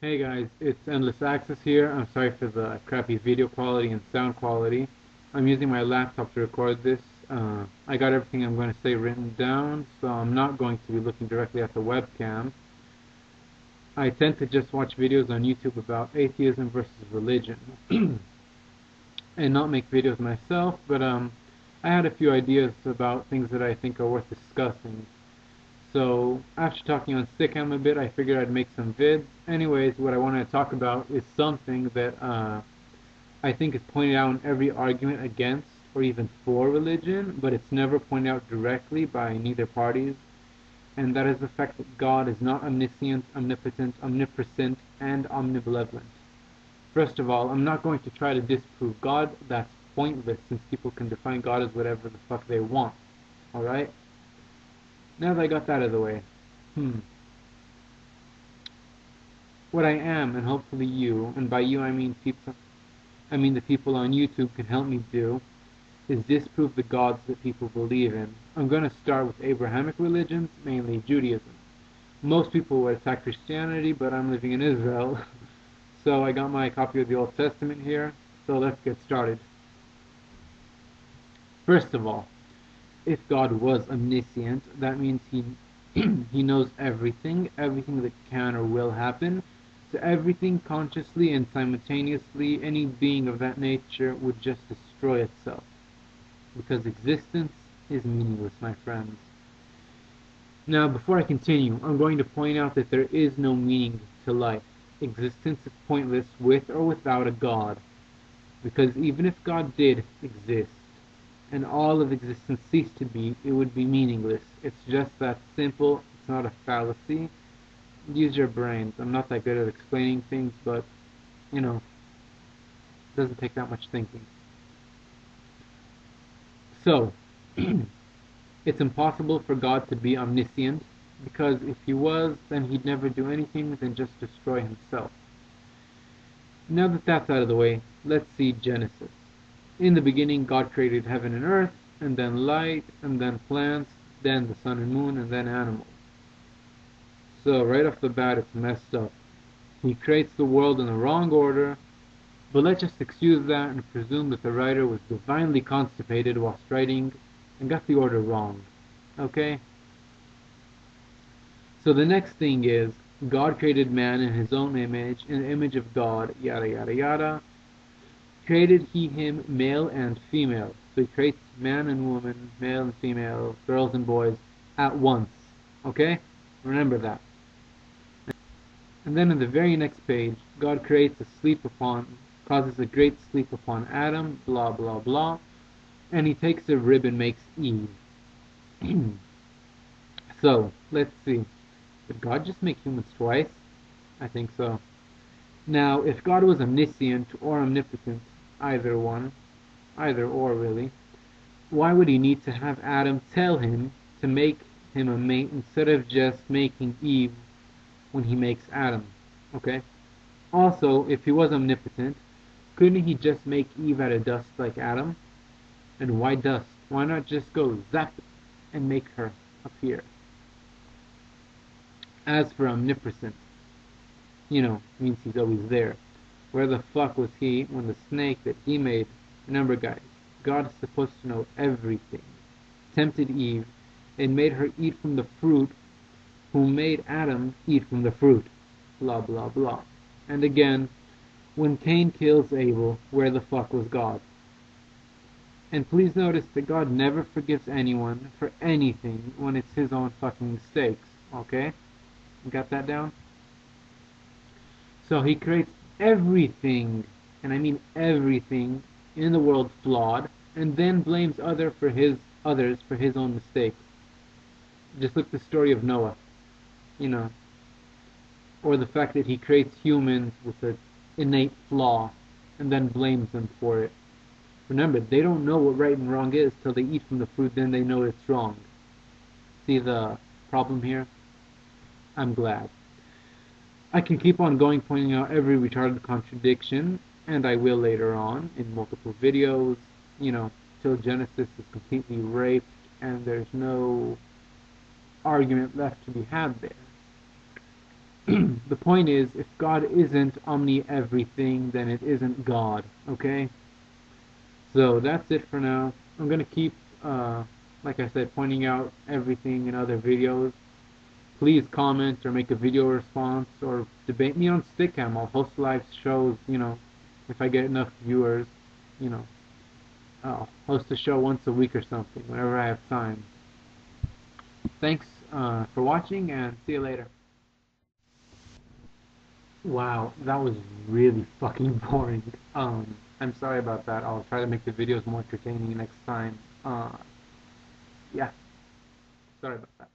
Hey guys, it's NOT here. I'm sorry for the crappy video quality and sound quality. I'm using my laptop to record this. I got everything I'm going to say written down, so I'm not going to be looking directly at the webcam. I tend to just watch videos on YouTube about atheism versus religion and not make videos myself, but I had a few ideas about things that I think are worth discussing. So after talking on Stickam a bit, I figured I'd make some vids. Anyways, what I want to talk about is something that I think is pointed out in every argument against or even for religion, but it's never pointed out directly by neither parties, and that is the fact that God is not omniscient, omnipotent, omnipresent, and omnibenevolent. First of all, I'm not going to try to disprove God. That's pointless since people can define God as whatever the fuck they want. Alright? Now that I got that out of the way, what I am, and hopefully you, and by you I mean the people on YouTube can help me do, is disprove the gods that people believe in. I'm going to start with Abrahamic religions, mainly Judaism. Most people would attack Christianity, but I'm living in Israel, so I got my copy of the Old Testament here, so let's get started. First of all, if God was omniscient, that means he knows everything that can or will happen. So everything consciously and simultaneously, any being of that nature would just destroy itself. Because existence is meaningless, my friends. Now, before I continue, I'm going to point out that there is no meaning to life. Existence is pointless with or without a God. Because even if God did exist, and all of existence ceased to be, it would be meaningless. It's just that simple. It's not a fallacy. Use your brains. I'm not that good at explaining things, but, you know, it doesn't take that much thinking. So, it's impossible for God to be omniscient, because if he was, then he'd never do anything than just destroy himself. Now that that's out of the way, let's see Genesis. In the beginning, God created heaven and earth, and then light, and then plants, then the sun and moon, and then animals. So right off the bat, it's messed up. He creates the world in the wrong order, but let's just excuse that and presume that the writer was divinely constipated whilst writing and got the order wrong. Okay? So the next thing is, God created man in his own image, in the image of God, yada yada yada. Created he him male and female. So he creates man and woman, male and female, girls and boys at once. Okay? Remember that. And then in the very next page, God causes a great sleep upon Adam, blah blah blah, and he takes a rib and makes Eve. So, let's see. Did God just make humans twice? I think so. Now, if God was omniscient or omnipotent, either or really, why would he need to have Adam tell him to make him a mate instead of just making Eve when he makes Adam? Okay? Also, if he was omnipotent, couldn't he just make Eve out of dust like Adam? And why dust? Why not just go zap and make her appear? As for omnipresent, means he's always there. Where the fuck was he when the snake that he made? Remember, guys, God is supposed to know everything. Tempted Eve and made her eat from the fruit, who made Adam eat from the fruit. Blah blah blah. And again, when Cain kills Abel, where the fuck was God? And please notice that God never forgives anyone for anything when it's his own fucking mistakes. Okay? You got that down? So he creates everything, and I mean everything, in the world flawed, and then blames others for his own mistakes. Just look at the story of Noah, or the fact that he creates humans with an innate flaw, and then blames them for it. Remember, they don't know what right and wrong is till they eat from the fruit, then they know it's wrong. See the problem here? I'm glad. I can keep on going pointing out every retarded contradiction, and I will later on in multiple videos, till Genesis is completely raped and there's no argument left to be had there. The point is, if God isn't omni everything, then it isn't God. Okay. So that's it for now. I'm gonna keep, like I said, pointing out everything in other videos. Please comment or make a video response or debate me on Stickam. I'll host live shows, if I get enough viewers, you know. I'll host a show once a week or something, whenever I have time. Thanks for watching, and see you later. Wow, that was really fucking boring. I'm sorry about that. I'll try to make the videos more entertaining next time. Yeah, sorry about that.